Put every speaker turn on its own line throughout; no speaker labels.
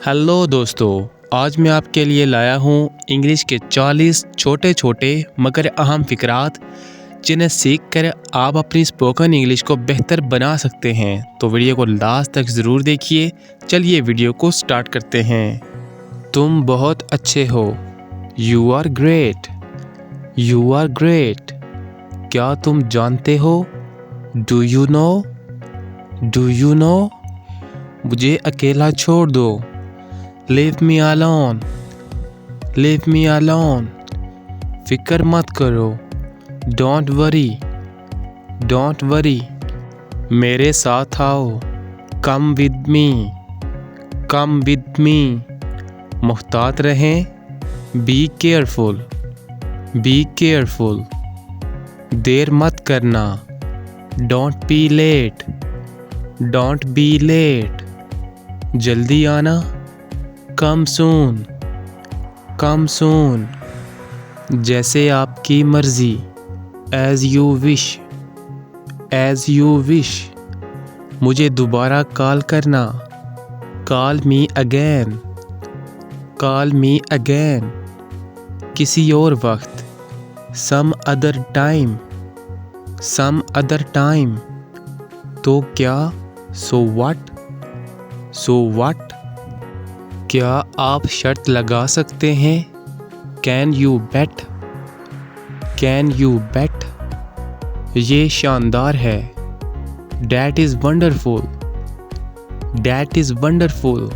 Hello दोस्तों, आज मैं आपके लिए लाया हूँ इंग्लिश के 40 छोटे छोटे मगर अहम फ़िक्रात जिन्हें सीख कर आप अपनी स्पोकन इंग्लिश को बेहतर बना सकते हैं। तो वीडियो को लास्ट तक ज़रूर देखिए। चलिए वीडियो को स्टार्ट करते हैं। तुम बहुत अच्छे हो। You are great. You are great. क्या तुम जानते हो? Do you know? Do you know? मुझे अकेला छोड़ दो। Leave me alone. Leave me alone. फिक्र मत करो। Don't worry. Don't worry. मेरे साथ आओ। Come with me. Come with me. मुहतात रहें। Be careful. Be careful. देर मत करना। Don't be late. Don't be late. जल्दी आना। Come soon. Come soon. जैसे आपकी मर्जी। As you wish. As you wish. मुझे दोबारा कॉल करना। Call me again. Call me again. किसी और वक्त। Some other time. Some other time. तो क्या? So what? So what? क्या आप शर्त लगा सकते हैं? Can you bet? Can you bet? ये शानदार है। That is wonderful. That is wonderful.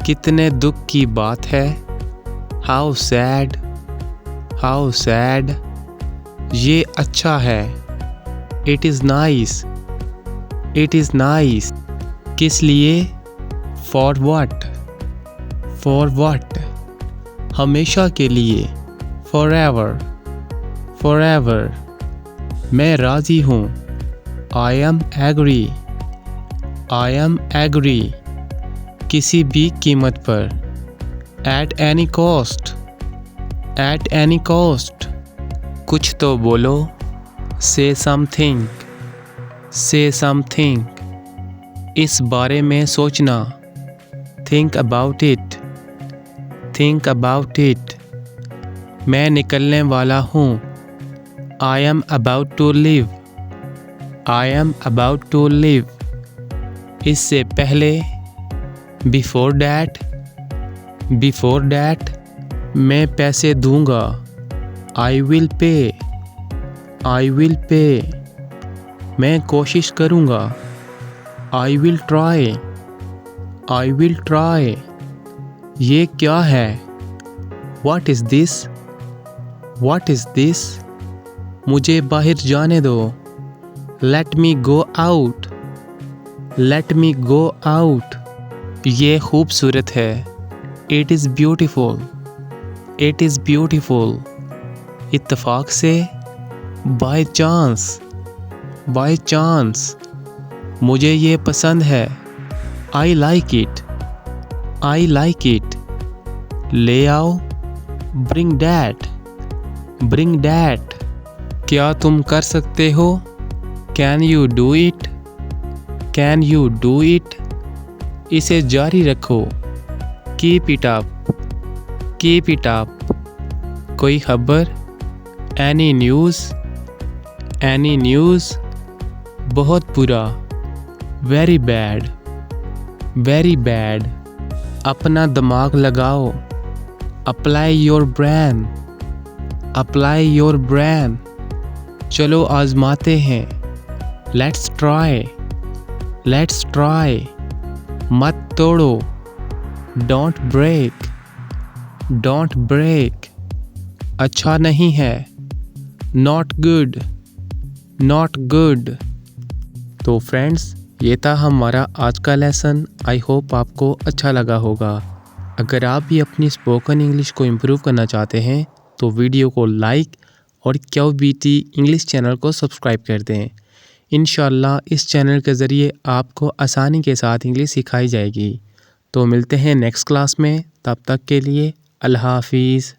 कितने दुख की बात है। How sad. How sad. ये अच्छा है। It is nice. It is nice. किस लिए? For what? For what? हमेशा के लिए। Forever. Forever. मैं राज़ी हूँ। I am agree. I am agree. किसी भी कीमत पर। At any cost. At any cost. कुछ तो बोलो। Say something. Say something. इस बारे में सोचना। Think about it. Think about it. मैं निकलने वाला हूँ। I am about to leave. I am about to leave. इससे पहले। Before that. Before that. मैं पैसे दूँगा। I will pay. I will pay. मैं कोशिश करूँगा। I will try. I will try. ये क्या है? What is this? What is this? मुझे बाहर जाने दो। Let me go out. Let me go out. ये खूबसूरत है। It is beautiful. It is beautiful. इत्तफाक से। By chance. By chance. मुझे ये पसंद है। I like it. I like it. ले आओ। Bring that. Bring that. क्या तुम कर सकते हो? Can you do it? Can you do it? इसे जारी रखो। Keep it up. Keep it up. कोई खबर? Any news? Any news? बहुत बुरा। Very bad. Very bad. अपना दिमाग लगाओ। Apply your brain. Apply your brain. चलो आजमाते हैं। Let's try. Let's try. मत तोड़ो। Don't break. Don't break. अच्छा नहीं है। Not good. Not good. तो फ्रेंड्स, ये था हमारा आज का लेसन। आई होप आपको अच्छा लगा होगा। अगर आप भी अपनी स्पोकन इंग्लिश को इम्प्रूव करना चाहते हैं तो वीडियो को लाइक और QBT इंग्लिश चैनल को सब्सक्राइब कर दें। इंशाल्लाह इस चैनल के ज़रिए आपको आसानी के साथ इंग्लिश सिखाई जाएगी। तो मिलते हैं नेक्स्ट क्लास में। तब तक के लिए अल्लाह हाफिज़।